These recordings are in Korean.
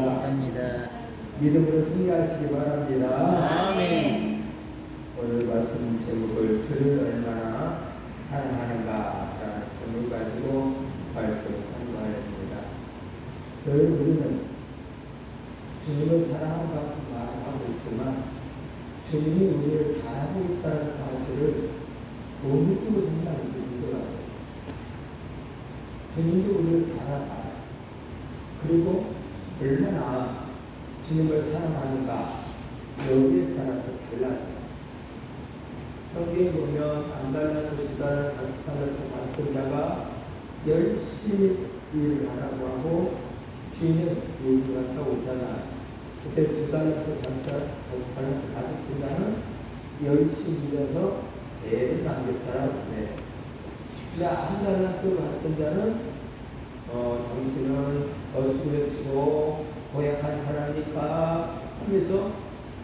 바랍니다. 믿음으로 승리하시기 바랍니다. 아멘. 오늘 말씀 제목을 주를 얼마나 사랑하는가라는 제목을 가지고 말씀 선포하렵니다. 늘 우리는 주님을 사랑한다고 말하고 있지만 주님이 우리를 잘하고 있다는 사실을 못 느끼고 정말 믿더라고요. 주님도 우리를 잘하다. 그리고 얼마나 주님을 사랑하는가 여기에 따라서 달라져요. 성경에 보면 한 달란트, 두 달란트, 다섯 달란트 받은 자가 열심히 일을 하라고 하고 주인은 여기 갔다 오잖아. 그때 두 달란트, 다섯 달란트 받은 자는 열심히 일해서 애를 남겼다라고 해. 근데 한 달란트 받은 자는 당신은 어찌고저찌고 고약한 사람이니까 하면서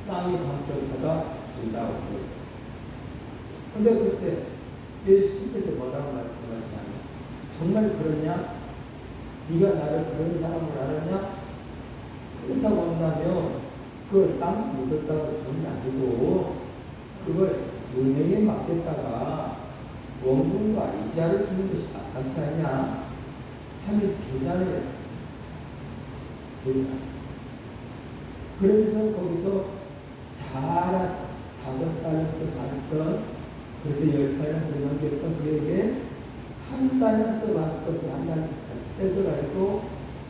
남이 감정하다 준다고 그래요. 근데 그때 예수님께서 뭐라고 말씀하시냐면 정말 그러냐? 네가 나를 그런 사람을 알았냐? 그렇다고 한다면 그걸 땅 묻었다가 주는 게 아니고 그걸 은행에 맡겼다가 원금과 이자를 주는 것이 마땅치 않냐? 하면서 계산을 해요. 계산. 그러면서 거기서 잘한 5달란트 받았던 그래서 10달란트 넘겼던 그에게 1달란트 받았던 그 1달란트 뺏어가지고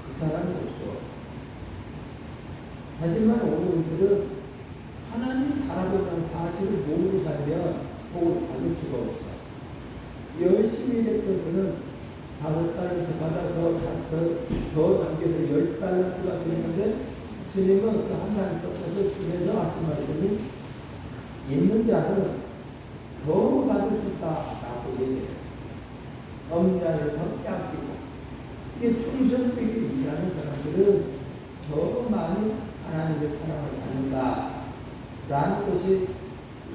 그 사람을 줘. 하지만 오늘 우리들은 하나님이 바라보는 사실을 모르고 살면 복을 받을 수가 없어. 열심히 일했던 그는 5달란트 받아서 더 남겨서 10달란트가 되는데 주님은 그 한 달란트 뺏어서 주면서 하신 말씀이 있는 자는 더 받을 수 있다라고 얘기해요. 없는 자를 더 뺏기고 이게 충성되게 일하는 사람들은 더 많이 하나님의 사랑을 받는다라는 것이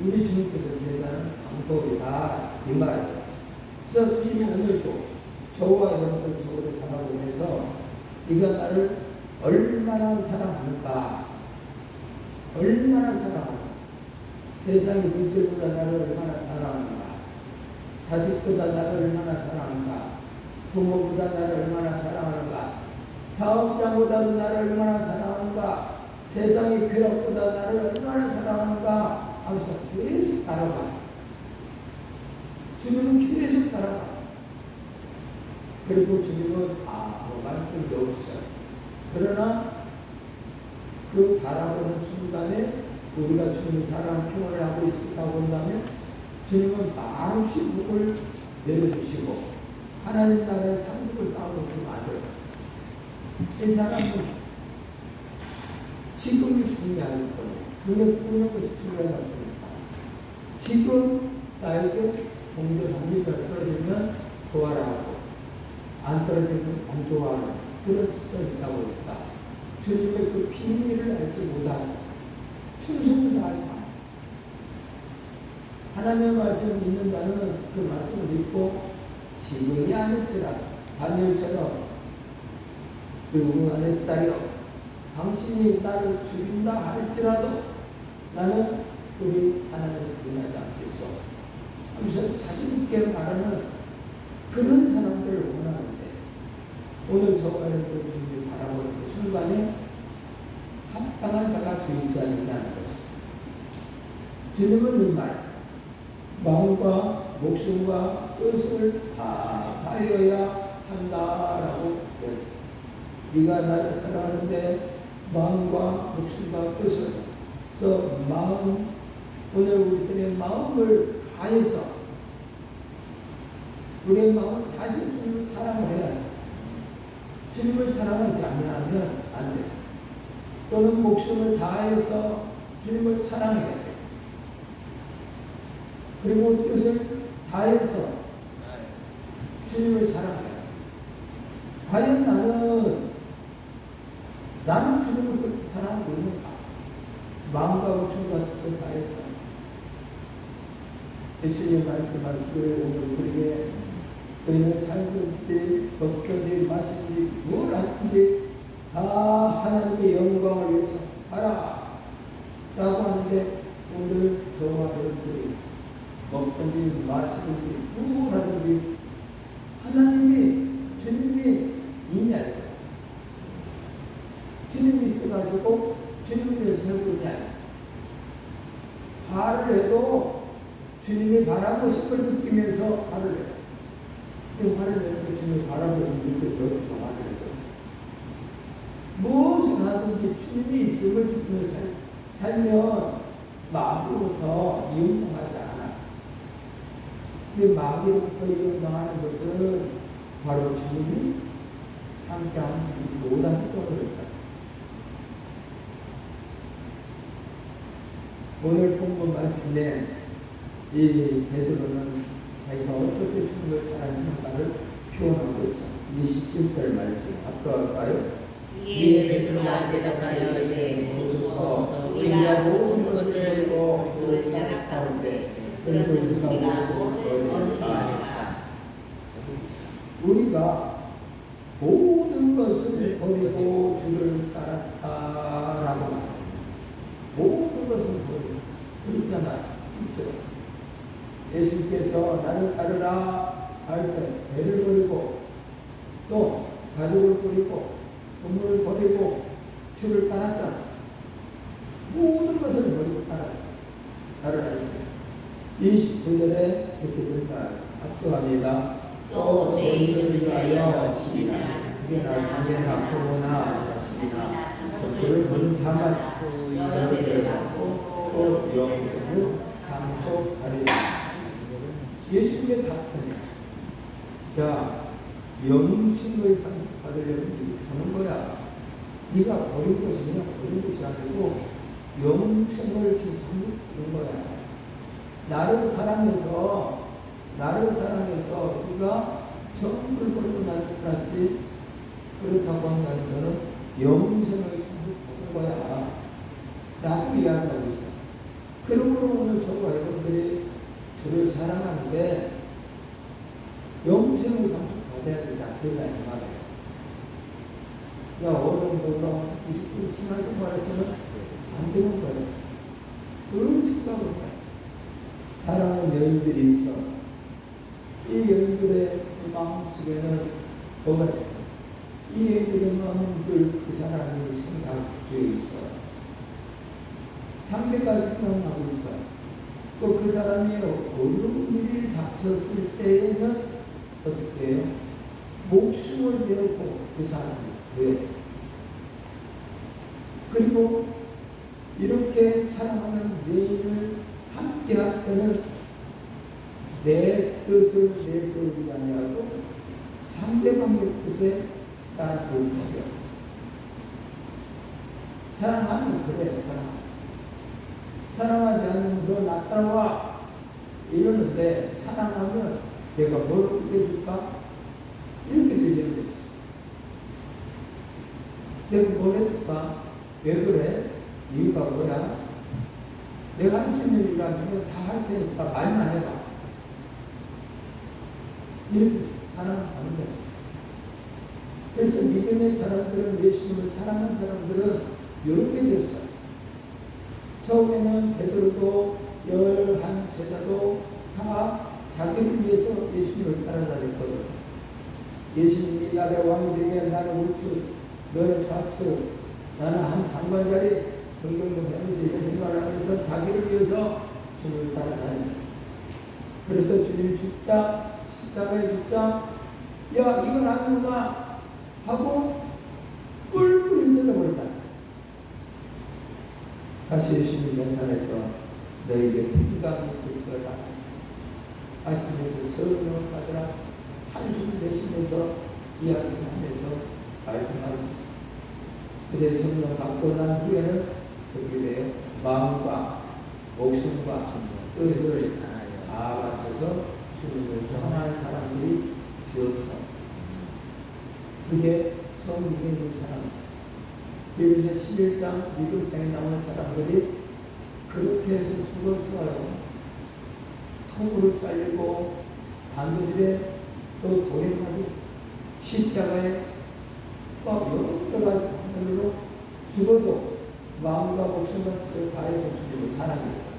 우리 주님께서 계산하는 방법이다 이 말이에요. 그래서 주님이 오늘도 저와 여러분을 저를 바라보면서 네가 나를 얼마나 사랑하는가, 얼마나 사랑하는가, 세상의 물질보다 나를 얼마나 사랑하는가, 자식보다 나를 얼마나 사랑하는가, 부모보다 나를 얼마나 사랑하는가, 사업자보다도 나를 얼마나 사랑하는가, 세상의 쾌락보다 나를 얼마나 사랑하는가 하면서 계속 따라가. 주님은 계속 따라가. 그리고 주님은 아무 말씀이 없어요. 그러나 그 바라보는 순간에 우리가 주님 사랑 표현을 하고 있다고 한다면 주님은 말없이 복을 내려주시고 하나님 나라의 상급을 쌓아놓고 만들어요. 이 사람은 지금이 중요한 거예요. 눈에 보이는 것이 중요하다 보니까 지금 나에게 공도 300명 떨어지면 좋아라 하고 안 떨어지면 안 좋아하는 그런 습성이 있다 보니까 주님의 그 비밀을 알지 못하고 충성을 다하지 않아요. 하나님의 말씀을 믿는다는 그 말씀을 믿고 지금이 아닐지라도 다니엘처럼 그 안에 쌓여 당신이 나를 죽인다 할지라도 나는 우리 하나님을 부인하지 않겠어 하면서 자신있게 말하는 그런 사람들을 원하는데 오늘 저와 여러분들 주님이 바라보는 그 순간에 합당한 자가 돼 있어야 된다는 것이죠. 주님은 이 말, 마음과 목숨과 뜻을 다 다하여야 한다라고 해요. 네가 나를 사랑하는데 마음과 목숨과 뜻을 그래서 마음 오늘 우리들의 마음을 다해서 우리의 마음을 다시 주님을 사랑을 해야 돼. 주님을 사랑하지 않으면 안 돼. 또는 목숨을 다해서 주님을 사랑해야 돼. 그리고 뜻을 다해서 주님을 사랑해야 돼. 과연 나는 주님을 그렇게 사랑하고 있는가? 마음과 목숨과 뜻을 다해서 예수님 말씀하시기를 오늘 우리에게 너희는 살든지 벗겨지 마시든지 뭘 하든지 다 하나님의 영광을 위해서 하라 라고 하는데, 오늘 저와 여러분들이 먹든지 마시든지 무엇하든지 하나님이, 주님이 있냐, 주님이 있어가지고 주님을 위해서 살고 있냐. 화를 내도 주님이 바라고 싶을 느끼면서 화를 내요. 그 화를 내는데 주님이 바라고 싶을 느끼고 어떻게 화를 내요? 무엇을 하든지 주님이 있음을 느끼며 살면 마귀로부터 이용당하지 않아. 이 마귀로부터 이용당하는 것은 바로 주님이 함께하는 노다지 떠오르다. 오늘 본문 말씀에 이 베드로는 자기가 어떻게 주님을 사랑하는가를 표현하고 있죠. 27절 말씀 앞으로 할까요? 이에 베드로가 대답하여 이르되 보소서 우리가 모든 것을 버리고 주를 따라 싸우되 그래도 우리가 무엇을 얻으리까? 우리가 모든 것을 버리고 주를 따랐다라고 말합니다. 모든 것을 버리고 그렇잖아요. 진짜 예수께서 나를 따르라 할 때 배를 버리고 또 가족을 버리고 동물을 버리고 주를 따랐잖아. 모든 것을 버리고 따랐어. 나를 하셨어요. 29절에 이렇게 쓴다. 압도합니다. 또 너희를 위하여 시이나 이게나 장애나 부모나 자식이나 적들을 번삼았고 여러 대를 받고 또 영생을 상속하리라. 예수님의 답변이야. 야, 영생을 상속받으려면 이렇게 하는 거야. 네가 버린 것이 그냥 버린 것이 아니고 영생을 지금 상속받는 거야. 나를 사랑해서 네가 전부를 버리고 나를 떠났지. 그렇다고 한다는 것은 영생을 상속받는 거야. 라고 이야기하고 있어. 그러므로 오늘 저와 여러분들이 주를 사랑하는데 영생을 상속받아야 되지 않겠냐 이 말이에요. 야, 어른보다 이렇게 신앙생활에서는 안 되는 거예요. 그런 생각을 해요. 사랑하는 여인들이 있어. 이 여인들의 마음속에는 뭐가 있어요? 이 여인들의 마음은 늘 그 사람이 생각되어 있어. 상대가 생각하고 있어. 또 그 사람이 어려운 일이 닥쳤을 때에는 어떻게 해요? 목숨을 내고 그 사람을 구해. 그리고 이렇게 사랑하는 여인을 함께 할 때는 내 뜻을 내세우지 아니하고 상대방의 뜻에 따라서 움직여. 사랑하면 그래, 사랑하지 않으면 너 나 따라와 이러는데, 사랑하면 내가 뭘 어떻게 해줄까? 이렇게 되지는 거지. 내가 뭘 해줄까? 왜 그래? 이유가 뭐야? 내가 할 수 있는 일이라면 다 할 테니까 말만 해봐. 이렇게 사랑하는 거야. 그래서 믿음의 사람들은, 예수님을 사랑하는 사람들은 이렇게 되었어요. 처음에는 베드로도 11제자도 다 자기를 위해서 예수님을 따라다녔거든. 예수님이 나의 왕이 되면 나는 우측, 너는 좌측, 나는 한 장관 자리 등등등 하면서 이런 생각을 하면서 자기를 위해서 주님을 따라다녔어요. 그래서 주님 죽자, 십자가에 죽자, 야, 이건 아니구나 하고 뿔뿔이 흘려버리잖아. 다시 예수님 나타나서 너희에게 평강이 있을거라 하시면서 성령을 받으라 한숨 내쉬면서 이야기하면서 말씀하시죠. 그대 성령 받고 난 후에는 어떻게 돼요? 마음과 목숨과 뜻을 다 바쳐서 주님을 사랑하는 사람들이 되었어. 그게 성경에 있는 사람. 히브리서 11장 믿음장에 나오는 사람들이 그렇게 해서 죽었어요. 통으로 잘리고 바느질에 또 돌에 가지고 십자가에 또 여러 가지 형편으로 죽어도 마음과 목숨과 뜻을 다해서 주님을 사랑했어요.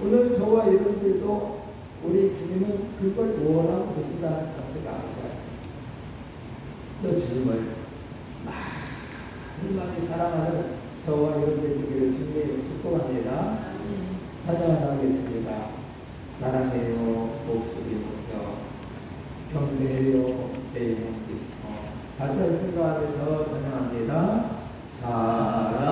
오늘 저와 여러분들도 우리 주님은 그걸 원하고 계신다는 사실을 아셔야 해요. 그 주님을 많이 사랑하는 저와 여러분들 되기를 주님의 이름으로 축복합니다. 찬양하겠습니다. 사랑해요 목소리 높여 경배해요 내 영혼 깊어. 가사를 생각하면서 찬양합니다. 사랑해요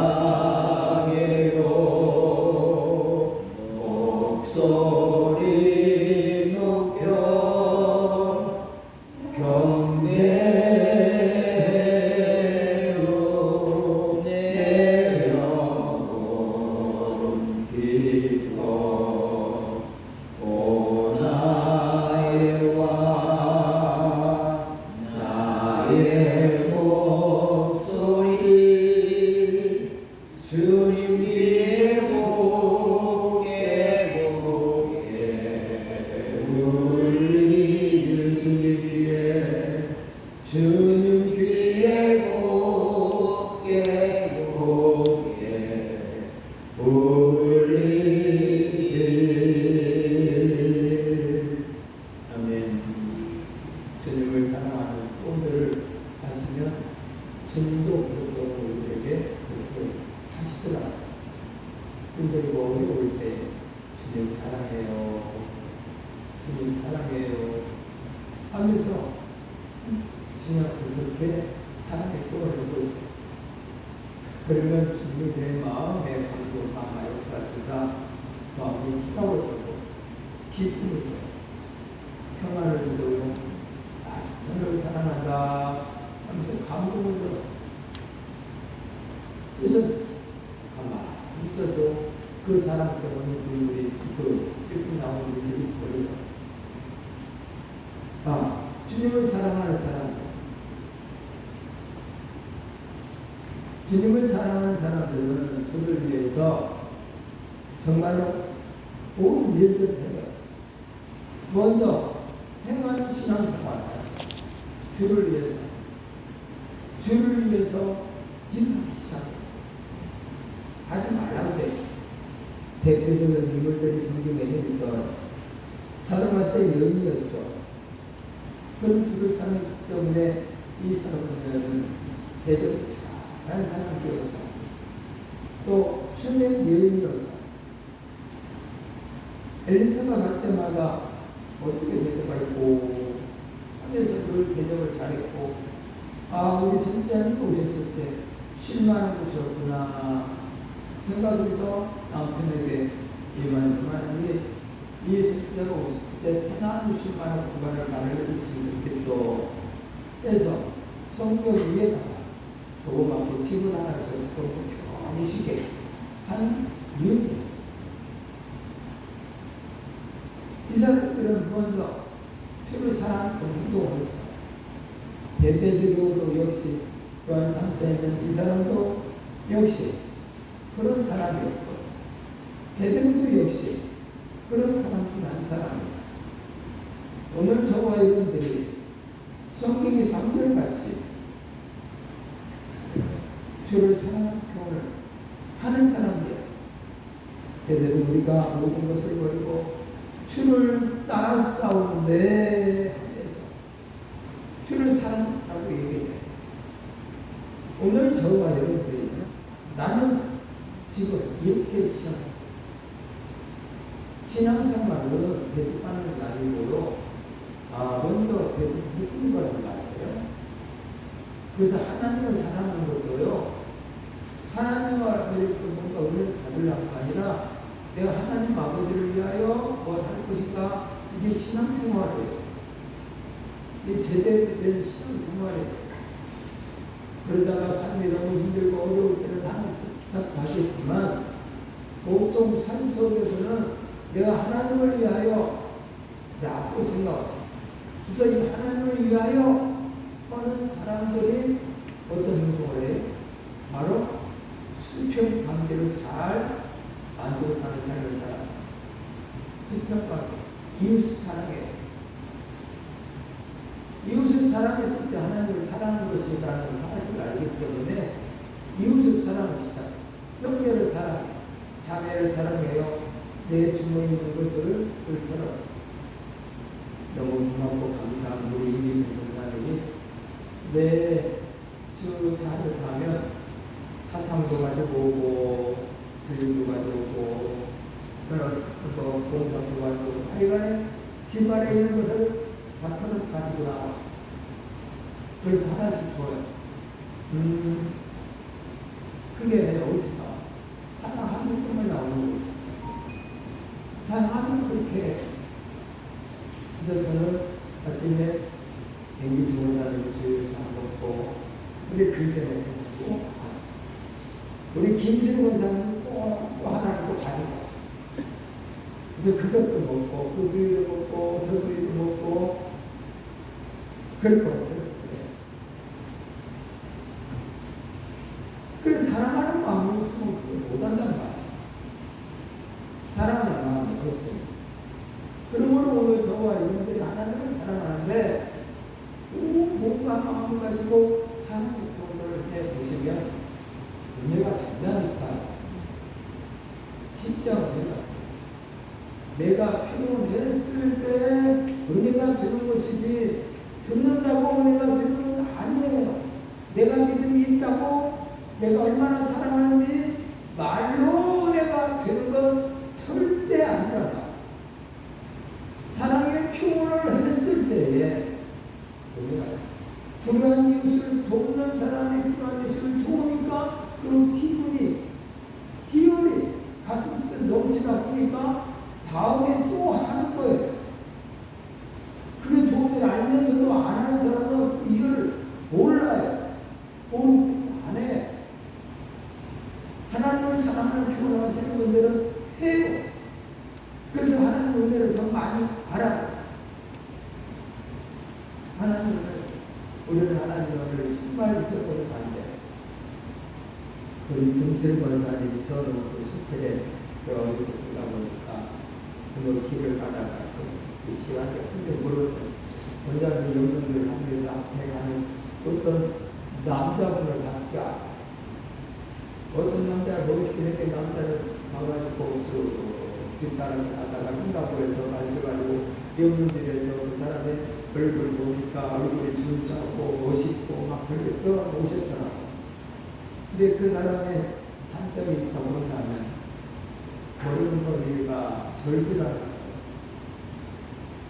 목소리 높여 경배해요 내 영혼 깊어. 오 나의 왕 나의 목소리 주님 귀에 곱게 울리는 주님 귀에 곱게 울리는. 아멘. 주님을 사랑하는 꿈들을 하시면 주님도 그렇게 우리에게 그렇게 하시더라. 힘들고 어려울 때 주님 사랑해요. 주님 사랑해요. 하면서 주님을 그렇게 사랑의 꿈을 해보고 있어요. 그러면 주님이 내 마음에 감동하며 역사하시사 마음이 희락을 주고 기쁨을 줘요. 평안을 주고 너를 사랑한다 하면서 감동을 줘요. 그래서 가만히 있어도 그 사랑 때문에 우리 그 기쁨 나오는 일들이 벌어요. 주님을 사랑하는 사람, 주님을 사랑하는 사람들은 주를 위해서 정말로 모든 일들을 해요. 먼저 행하는 신앙생활, 주를 위해서 일하기 시작해요. 하지 말라고 돼. 대표적인 인물들이 성경에는 있어요. 사르마스의 여인이었죠. 그런 주를 사랑했기 때문에 이 사람들은 대접을 잘한 사람이었어. 또 수면 여인이었어. 엘리사가 갈 때마다 어떻게 대접할고 하면서 늘 대접을 잘했고, 우리 선지자님 오셨을 때 실망한 곳이었구나 생각해서 남편에게 이만저만 이 선지자가 오셨을 때 편안한 실망한 공간을 마련해줬으면 좋겠어. 그래서 성경 위에다가 조그맣게 집을 하나 지어서 거기서 편히 쉬게 한 이유입니다. 이 사람들은 먼저 주를 사랑하는 행동을 했어요. 베드로도 역시 요한 3세에 있는 이 사람도 역시 그런 사람이었고, 베드로도 역시 그런 사람 중에 한 사람이었죠. 오늘 저와 여러분들이 성경의 3절같이 주를 사랑하는 표현을 하는 사람이에요. 베드로 우리가 모든 것을 버리고 주를 따라 싸우는데 하면서 주를 사랑하고 얘기해요. 오늘 저와 여러분들이 나는 지금 이렇게 시작합니다. 신앙생활은 대접하는 게 아니고요. 먼저 대접해주는 거란 말이에요. 그래서 하나님을 사랑하는 것도요. 하나님과 뭔가 은혜를 받으려고 아니라 내가 하나님 아버지를 위하여 뭘 할 것인가? 이게 신앙생활이에요. 이게 제대로 된 신앙생활이에요. 그러다가 삶이 너무 힘들고 어려울 때는 하나님께 부탁하겠지만, 보통 삶 속에서는 내가 하나님을 위하여 라고 생각해요. 그래서 이 하나님을 위하여 하는 사람들이 어떤 행동을 해요? 바로 수평 관계를 잘 만들어가는 삶을 살아요. 수평 관계, 이웃을 사랑해요. 이웃을 사랑했을 때 하나님을 사랑하는 것이라는 사실을 알게 자녀를 사랑해요. 내 주머니에 있는 것을 훑어라. 너무 고맙고 감사한 우리 임기순 권사님이 매주 차를 타면 사탕도 가지고 오고 들도 가지고 오고 봉사도 가지고 하여간에 집안에 있는 것을 다 털어서 가지고 나와. 그래서 하나씩 줘요. 그게 어디서 사랑하는 것만 나오는 거예요. 사랑하면 그렇게. 그래서 저는 아침에 앵기수 원사님 주일에서 먹고 우리 글전에 듣고 우리 김진 원사님 또 하나를 또 가져가. 그래서 그것도 먹고 그 두유도 먹고 저 두유도 먹고 그럴 거였어요. 그 사랑하는 마음이 없으면 그걸 못한단 말이에요. 사랑하는 마음이 없습니다. 그러므로 오늘 저와 여러분들이 하나님을 사랑하는데 뭔가 마음을 가지고 사랑을 해보시면 은혜가 된다니까. 진짜 은혜가 돼. 내가 필요했을 때 은혜가 되는 것이지 듣는다고 은혜가 되는 건 아니에요. 내가 믿음이 있다고 내가 얼마나 사랑하는지 말로 은혜가 되는 건 절대 아니라 사랑의 표현을 했을 때에 은혜가 불우한 이웃을 돕는 사람이 불우한 이웃을 도우니까 그 기분이 희열이 가슴속에 넘치다 보니까 다음에 또 하는 거예요. 그게 좋은 일 알면서도 안 하는 사람은 이걸 몰라요. 모르고 안 해. 하나님을 사랑하는 표현을 하시는 분들은 해요. 그래서 하나님 은혜를 더 많이 알아요. 하나님을, 우리는 하나님의 은혜를 정말 잊어버리면 안 돼. 우리 김슬 권사님이 서로 그 숲에 어디서 보다 보니까 그 길을 가다가 그 시간에 근데 모르겠어요. 권사님이 영문을 하면서 앞에 가는 어떤 남자분을 봤다. 어떤 남자를 멋있게 생긴 남자를 봐가지고 뒷따라서 가다가 한다고 해서 앉아가지고 영문들에서 그 사람의 얼굴 보니까 얼굴이 준수하고 멋있고 막 그렇게 써 오셨더라고. 근데 그 사람의 단점이 있다고 한다면 걸음걸이가 절들하더라고요.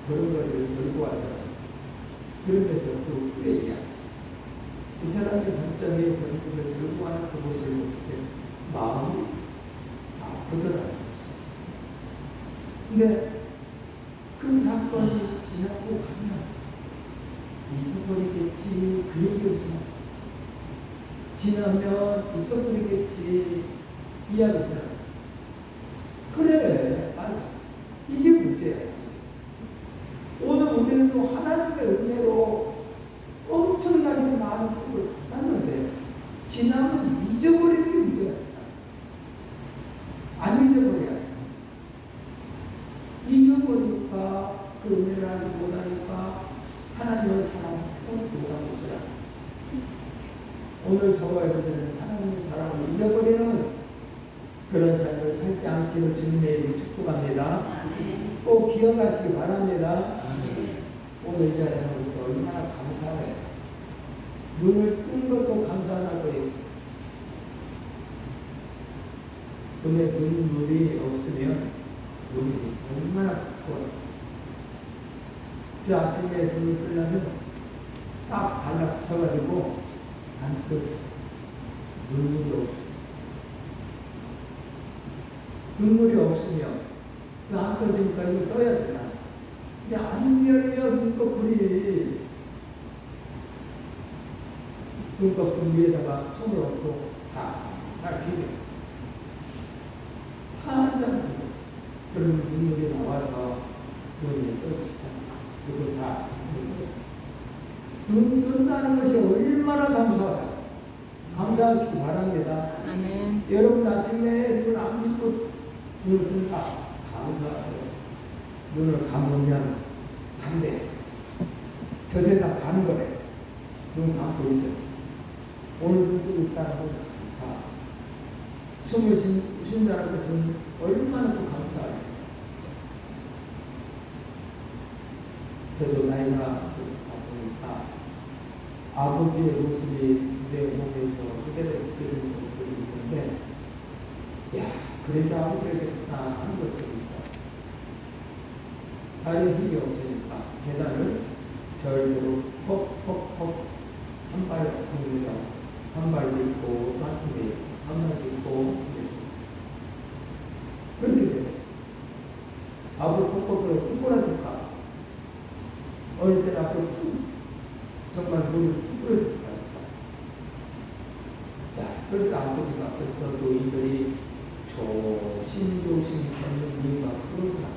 걸음걸이를 절고 하더라고요. 그러면서 그 후에야 이 사람의 단점이 걸음걸이를 절고 하는 그 모습을 보는데 마음이 아프더라고요. 근데 그 사건이 지나고 가면 잊어버리겠지 그 얘기를 생각했어요. 지나면 잊어버리겠지 이야기잖아. 그래 맞아. 이게 문제야. 오늘 우리는 또 하나님의 은혜로 엄청나게 많은 복을 받았는데 지나면 잊어버리는 게 문제야. 안 잊어버려야 돼. 잊어버리니까 그 은혜를 알지 못하니까 하나님을 사랑하고 못하고 있더라. 오늘 저와 여러분들은 하나님의 사랑을 잊어버리는 그런 삶을 살지 않기를 주님의 이름으로 축복합니다. 꼭 기억하시기 바랍니다. 오늘 이 자리에 우리가 얼마나 감사해요. 눈을 뜬 것도 감사하고요. 눈에 눈물이 없으면 눈이 얼마나 부끄러워요. 그래서 아침에 눈을 뜨려면 딱 달라붙어가지고 안 떠져. 눈물이 없어. 눈물이 없으면 안 떠지니까 이거 떠야 되나. 근데 안 열려 눈꺼풀이. 눈꺼풀 위에다가 손을 얹고 살 비벼. 한참 그런 눈물이 나와서 눈이 떠지잖아. 그리고 눈 뜬다는 것이 얼마나 감사하다. 감사하시기 바랍니다. 아멘. 여러분 아침에 눈 안 감고 눈을 뜬다. 감사하세요. 눈을 감으면 간대. 저 세상 가는 거래. 눈 감고 있어요. 오늘 눈 뜨고 있다는 건 감사하세요. 숨을 쉰다는 것은 얼마나 또 감사해요. 저도 나이가 보니까 아버지의 모습이 내 몸에서 그대로 느껴지는 것들이 있는데, 야, 그래서 아버지가 됐구나 하는 것들이 있어요. 다른 힘이 없으니까 계단을 절대로 퍽퍽퍽 한 발 굴려, 한 발 믿고, 한 발 믿고, 그렇게 돼요. 아버지 퍽퍽거려 꾸꾸라질까? 어릴 때는 아버지 정말 물을 꾸꾸라질 뻔했어. 야, 그래서 아버지가 그래서 노인들이 조심조심 걷는 이유가 그렇구나.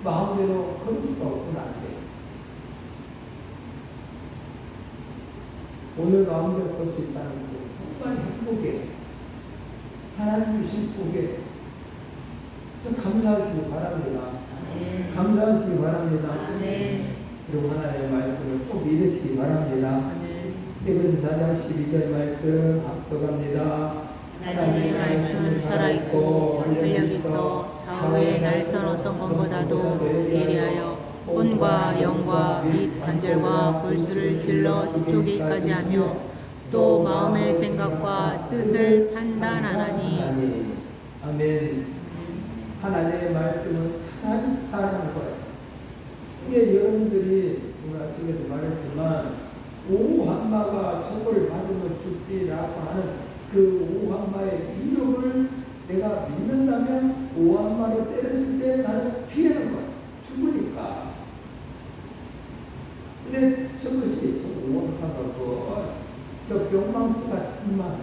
마음대로 걸을 수가 없구나. 안 돼. 오늘 마음대로 걸 수 있다는 것은 정말 행복이에요. 하나님 주신 복이에요. 그래서 감사하시기 바랍니다. 감사하시기 바랍니다. 그리고 하나님의 말씀을 꼭 믿으시기 바랍니다. 히브리서 4장 12절 말씀 합독합니다. 하나님의 말씀은 살아있고 활력 있어 좌우의 날선 어떤 것보다도 예리하여 혼과 영과 및 관절과 골수를 찔러 쪼개기까지 하며 또 마음의 생각과 뜻을 판단하나니. 아멘. 하나님의 말씀은 살아있다는 거예요. 이게 여러분들이 오늘 아침에도 말했지만 오한마가 총을 맞으면 죽지라고 하는 그 오한마의 위력을 내가 믿는다면 오한마로 때렸을 때 나는 피하는 거야. 죽으니까. 근데 저것이 저 오한마가 저 병망치 같은 말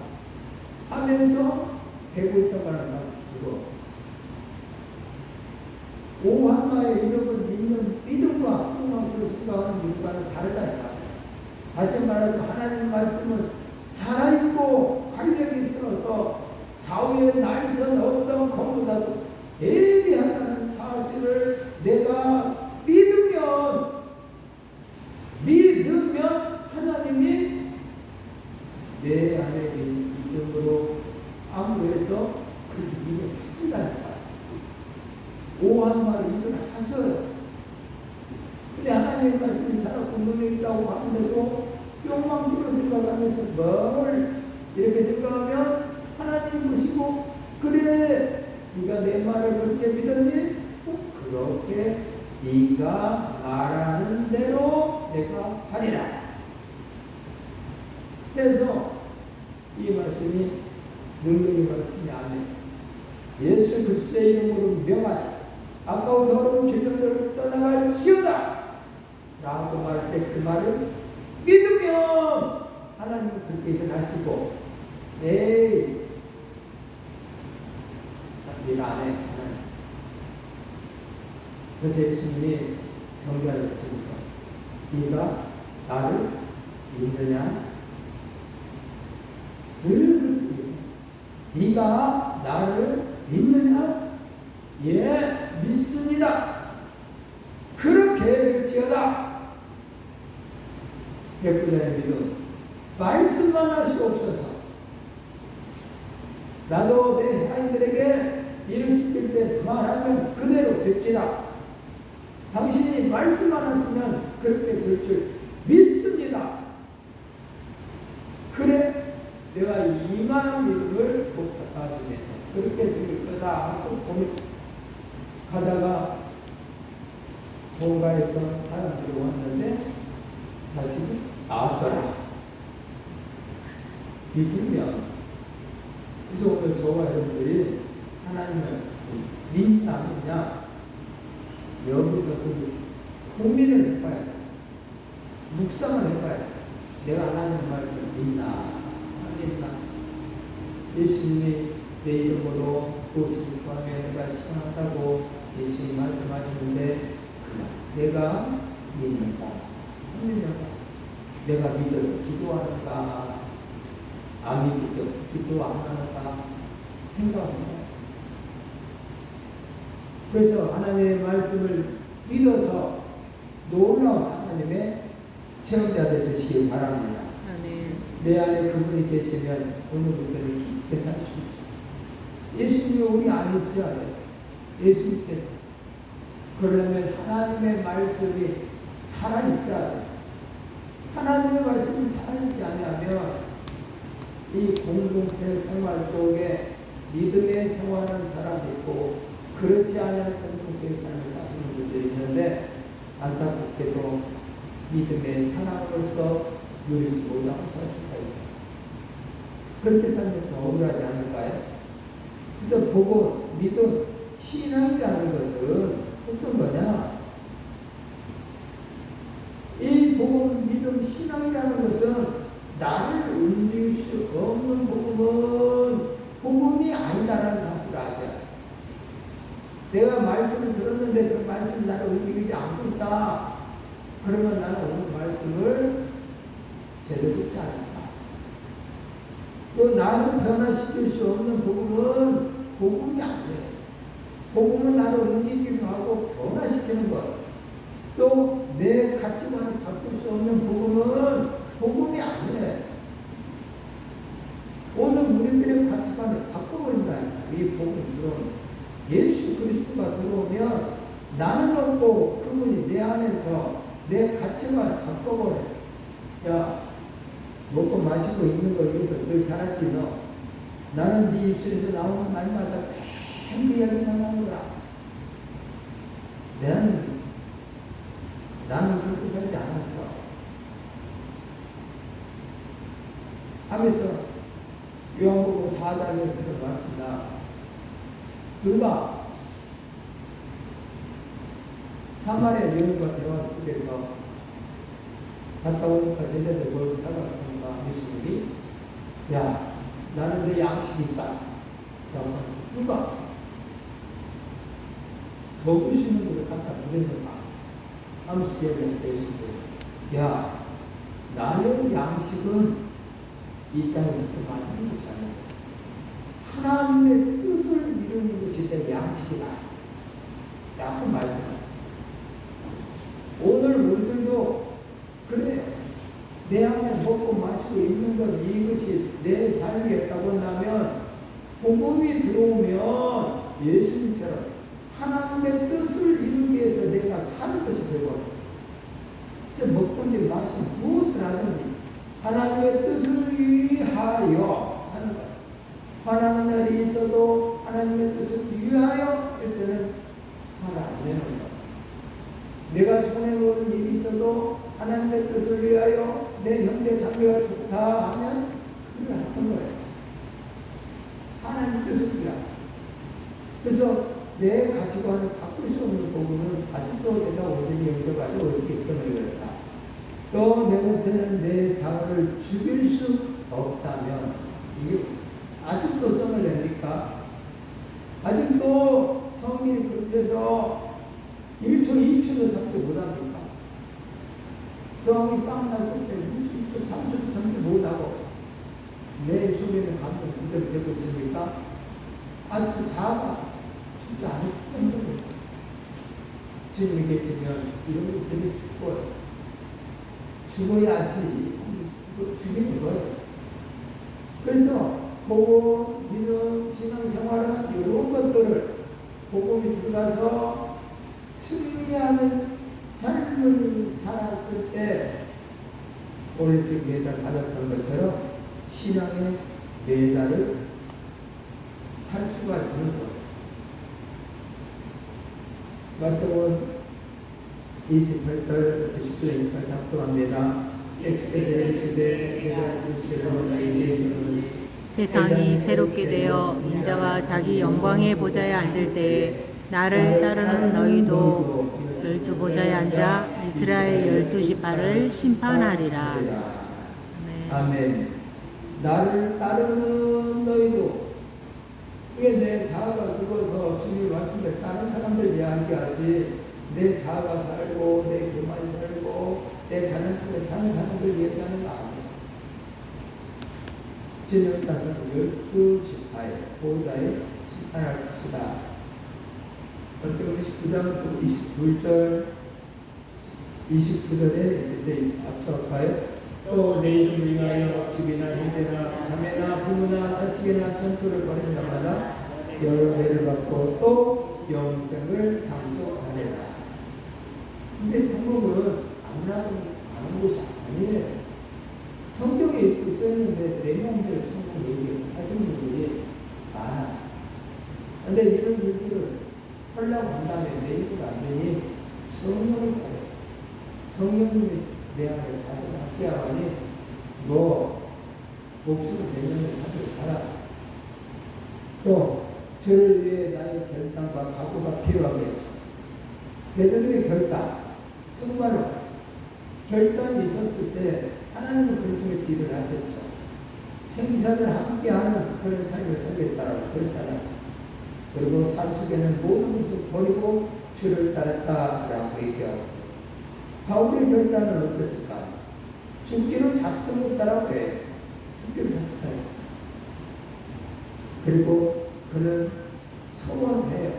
하면서 대고 있다가는 나 죽어. 오한마의 위력을 믿는 믿음과 병망치를 생각하는 믿음과는 다르다니까. 다시 말하면 하나님 말씀은 살아있고 활력이 있어서 좌우에 날선 어떤 것보다도 예리하다는 사실을 내가 믿으면 하나님이 내 안에 믿음으로 안구해서 그 일을 하신다니까. 오한마를 일을 하셔요. 근데 하나님의 말씀이 살았고 눈에 있다고 하는데도 욕망적으로 생각하면서 뭘 이렇게 생각하면 하나님 보시고 그래 네가 내 말을 그렇게 믿었니? 그렇게 네가 말하는 대로 내가 하리라. 그래서 이 말씀이 능력의 말씀이 아니에요. 예수 그리스도의 이름으로 명하니 아까운 더러운 질병들을 떠나갈 시오다 라고 말할 때 그 말을 믿으면 하나님은 그렇게 일어나시고 에이 일 안 해. 그래서 예수님이 경계를 주면서 네가 나를 믿느냐? 늘 그렇게 네가 나를 믿느냐? 예, 믿습니다. 그렇게 될지어다. 백부자의 믿음 말씀만 하시옵소서. 나도 내 하인들에게 일을 시킬 때 말하면 그대로 될지라. 당신이 말씀만 하시면 그렇게 될 줄 믿습니다. 그래 내가 이만한 믿음을 복받아하시면서 그렇게 될 거다 하고 보면 가다가 본가에서 사람들이 왔는데 다시 나왔더라. 믿으면. 그래서 오늘 저와 여러분들이 하나님을 믿냐 안 믿냐 여기서 그 고민을 해봐야 돼. 묵상을 해봐야 돼. 내가 하나님 말씀을 믿나 안 믿나. 예수님이 내 이름으로 무엇을 구하면 내가 시원하다고 예수님이 말씀하시는데 내가 믿는가 안 믿는가. 내가 믿어서 기도하는가 안 믿기 때문에 기도 안 하는가 생각합니다. 그래서 하나님의 말씀을 믿어서 놀라운 하나님의 체험자 되시길 바랍니다. 내 안에 그분이 계시면 오늘부터는 깊게 살 수 있죠. 예수님이 우리 안에 있어야 돼요. 예수님께서. 그러려면 하나님의 말씀이 살아있어야 돼요. 하나님의 말씀이 살아있지 않으면 이 공동체 생활 속에 믿음의 생활하는 사람이 있고 그렇지 않은 공동체의 삶을 사시는 분들이 있는데 안타깝게도 믿음의 사람으로서 누리지 못하고 살 수가 있어요. 그렇게 살면 좀 억울하지 않을까요? 그래서 복음, 믿음, 신앙이라는 것은 어떤 거냐? 이 복음, 믿음, 신앙이라는 것은 나를 움직일 수 없는 복음은 복음이 아니다라는 사실을 아셔야 돼요. 내가 말씀을 들었는데 그 말씀이 나를 움직이지 않고 있다. 그러면 나는 오늘 말씀을 제대로 듣지 않았다. 또 나를 변화시킬 수 없는 복음은 복음이 아니에요. 복음은 나를 움직이기도 하고 변화시키는 것. 또 내 가치관을 바꿀 수 없는 복음은 복음이 아니에요. 오늘 우리들의 가치관을 바꿔버린다. 이 복음 들어오면 예수 그리스도가 들어오면 나는 없고 그분이 내 안에서 내 가치관을 바꿔버려. 야, 먹고 마시고 있는 걸 위해서 늘 살았지 너. 나는 네 입술에서 나오는 말마다 그 이야기만 하는 거야. 나는 그렇게 살지 않았어. 하면서 요한복음 4장에 그런 말씀이다. 누가 사마리아 여인과 대화 속에서 갔다 오니까 제자들 뭘 하다가 예수님이 야 나는 내 양식이 있다. 라고 누가 먹을 수 있는 것을 갖다 드렸는가 하면서 얘기할 때 예수님께서 야 나의 양식은 이 땅에 먹고 마시는 것이 아니고 하나님의 뜻을 이루는 것이 내 양식이다. 라고 말씀하셨어요. 오늘 우리들도 그래 내 안에 먹고 마시고 있는 것 이것이 내 삶이었다고 한다면 복음이 들어오면 예수님처럼 하나님의 뜻을 이루기 위해서 내가 사는 것이 되고 그래서 먹든지 마시든 무엇을 하든지 하나님의 뜻을 위하여 사는 거예요. 화나는 날이 있어도 하나님의 뜻을 위하여 할 때는 화를 안 내는 거예요. 내가 손해보는 일이 있어도 하나님의 뜻을 위하여 내 형제 자매가 좋다 하면 그걸 하는 거예요. 하나님의 뜻을 위하여. 그래서 내 가치관을 바꿀 수 없는 부분은 아직도 내가 온전히 영접하지 어렵기 때문에 그렇다. 또 내 곁에는 내 자아를 죽일 수 없다면 이게 아직도 성을 냅니까? 아직도 성민이 그렇게 해서 1초, 2초도 잡지 못합니까? 성이 빵 났을 때 1초, 2초, 3초도 잡지 못하고 내 속에는 감동 그대로 되고 있습니까? 아직도 자아가 죽지 않을 정도로 주님이 계시면 이런 것들이 죽어요. 죽어야지 죽이는 거예요. 그래서 복음, 믿음, 신앙생활은 이런 것들을 복음이 들어가서 승리하는 삶을 살았을 때 올림픽 메달 받았던 것처럼 신앙의 메달을 탈 수가 있는 거예요. 마태복음 28절 19절까지 작동합니다. 세상이 새롭게 되어 인자가 자기 영광의 보좌에 앉을 때에 나를 따르는 너희도 12보좌에 앉아 이스라엘 12지파를 심판하리라. 아멘. 나를 따르는 너희도 이게 내 자아가 죽어서 주님이 말씀대로 다른 사람들 이야기하지 내 자아가 살고 내 교만이 살고 내 자녀처럼 사는 사람들 이야기하는 거 아니에요. 주님은 따서 12지파의 보좌에 심판할 것이다. 어떤 29장 29절 29절에 이제 앞서 할까요? 또 내 이름을 위하여 집이나 형제나 자매나 부모나 자식이나 전토를 벌인 자마다 여러 배를 받고 또 영생을 상속하리라. 근데 천국은 아무나 가는 곳이 아니에요. 성경에 이렇게 써있는데 내 마음대로 천국 얘기하시는 분들이 많아. 근데 이런 일들을 하려고 한다면 내 입으로 안 되니 성령을 받아요. 성령님이 내 안에 자정하셔야하니 너 목숨을 내년에 살아. 또 저를 위해 나의 결단과 각오가 필요하겠죠. 베드로의 결단, 정말로 결단이 있었을 때 하나님은 그를 통해서 일을 하셨죠. 생사를 함께하는 그런 삶을 살겠다라고 결단하죠. 그리고 살쪽에는 모든 것을 버리고 주를 따랐다라고 얘기하고, 바울의 결단은 어땠을까? 죽기를 작정했다라고 해요. 죽기를 작정해요. 그리고 그는 서원해요.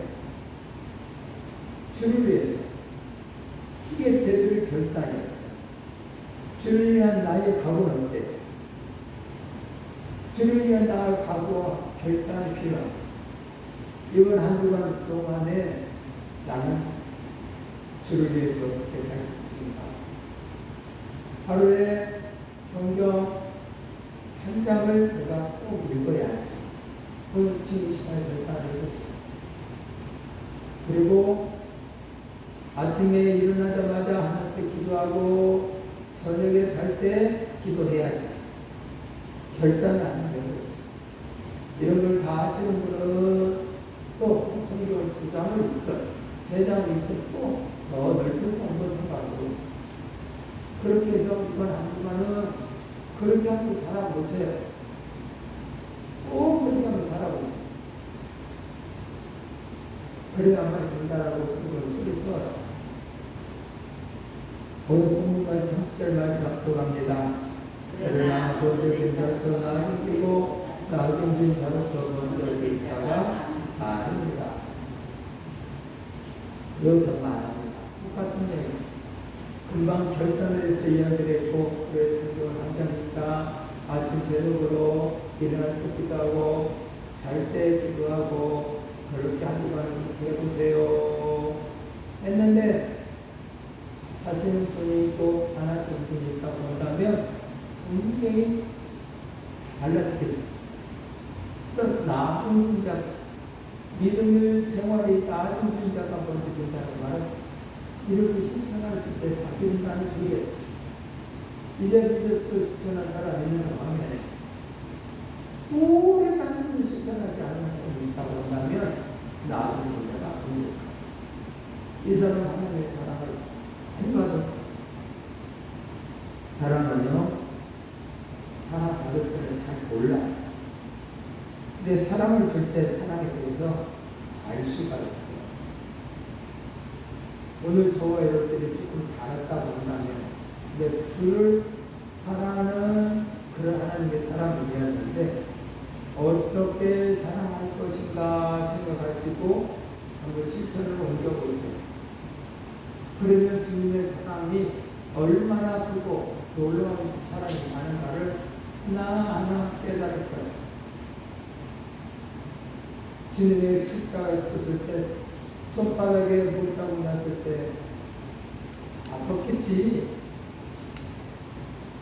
주를 위해서. 이게 베드로의 결단이었어요. 주를 위한 나의 각오는 어때요? 주를 위한 나의 각오와 결단이 필요합니다. 이번 한 주간 동안에 나는 주를 위해서 어떻게 살고 있습니까? 하루에 성경 한 장을 내가 꼭 읽어야지. 그 지금 시간에 결단해보세요. 그리고 아침에 일어나자마자 하나님께 기도하고 저녁에 잘 때 기도해야지. 결단을 하는 것입니다. 이런 걸 다 하시는 분은 또 성경을 2장을 읽든 3장을 읽든 또 더 넓혀서 한번 생각하고 있습니다. 그렇게 해서 이번 한 주간은 그렇게 한번 살아보세요. 꼭 그렇게 한번 살아보세요. 그래야만 된다라고 성경을 써요. 오늘 본문 말씀 10절 말씀 합독합니다. 그러나 먼저 된 자로서 나를 끼고 나중 된 자로서 먼저 된 자가 아닙니다. 여기서 말합니다. 똑같은 얘기. 금방 결단에 대해서 이야기를 했고, 그래 성경을 한 장이자 아침 저녁으로 일어날 때 기도하고 잘 때 기도하고 그렇게 한 주간을 해보세요 했는데, 하시는 분이 있고 안 하시는 분이 있다고 한다면 분명히 달라지겠죠. 그래서 나중 분자, 믿음의 생활이 나중 분자가 먼저 된다는 말은 이렇게 실천했을 때 바뀐다는 소리예요. 이제 믿어서 실천한 사람이 있는 반면에 오래까지 실천하지 않은 사람이 있다고 한다면 나중 분자가 아닙니다. 이 사람 하나님의 사랑을 많이 받은 사랑은요, 사랑 받을 때는 잘 몰라요. 근데 사랑을 줄 때 사랑에 대해서 알 수가 있어요. 오늘 저와 여러분들이 조금 잘했다고 한다면, 근데 주를 사랑하는 그런 하나님의 사랑을 이해하는데 어떻게 사랑할 것인가 생각하시고 한번 실천을 옮겨보세요. 그러면 주님의 사랑이 얼마나 크고 놀라운 사랑이 많은가를 하나하나 깨달을 거예요. 주님의 십자가에 pus을 때, 손바닥에 물자국 났을 때 아팠겠지.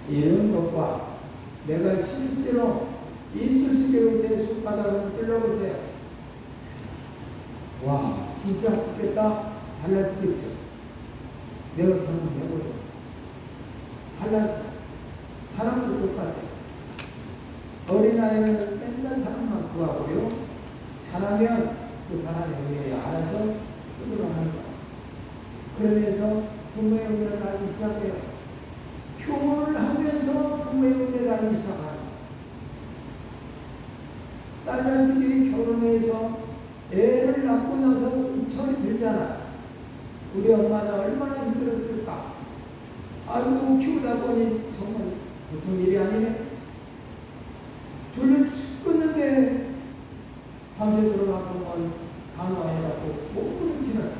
이런 것과 내가 실제로 이쑤시개로 내 손바닥을 찔러보세요. 와, 진짜 아팠겠다. 달라지겠죠. 내가 경험해보려. 달라져. 사람도 똑같아요. 어린아이는 맨날 사람만 구하고요. 잘하면 그 사람의 은혜에 알아서 끌어가는 거예요. 그러면서 부모의 은혜를 알기 시작해요. 표현을 하면서 부모의 은혜를 알기 시작하는 거예요. 딸 자식이 결혼해서 애를 낳고 나서 좀 철이 들잖아. 우리 엄마는 얼마나 힘들었을까. 아이고, 키우다 보니 정말 보통 일이 아니네. 졸려 죽겠는데 밤새 들어가보면 간호하느라고 못 부르치는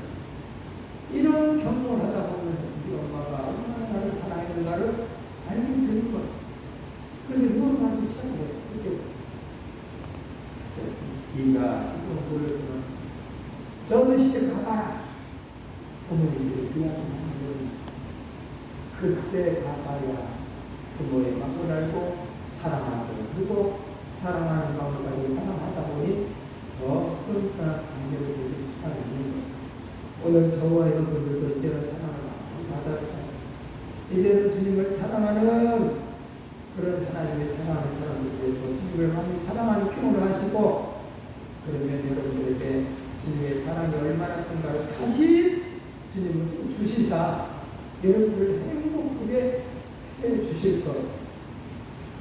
이런 경험을 하다 보면 우리 엄마가 얼마나 나를 사랑했는가를 알게 되는 거예요. 불러주면 너는 시집 가봐라. 부모님들이 귀하면 그때 가봐야 부모의 마음을 알고 사랑하고 그리고 사랑하는 마음을 가지고 사랑하다 보니 더 끈끈한 관계를 맺을 수가 있는 거예요. 오늘 저와 여러분들도 이제는 사랑을 많이 받았어요. 이제는 주님을 사랑하는 그런 하나님의 사랑하는 사람들 위해서 주님을 많이 사랑하는 필요로 하시고 그러면 여러분들에게 주님의 사랑이 얼마나 큰가를 다시 주님은 주시사 여러분을 행복하게 해 주실 것.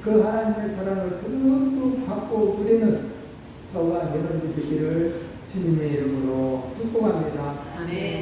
그 하나님의 사랑을 듬뿍 받고 누리는 저와 여러분들 되기를 주님의 이름으로 축복합니다. 아멘.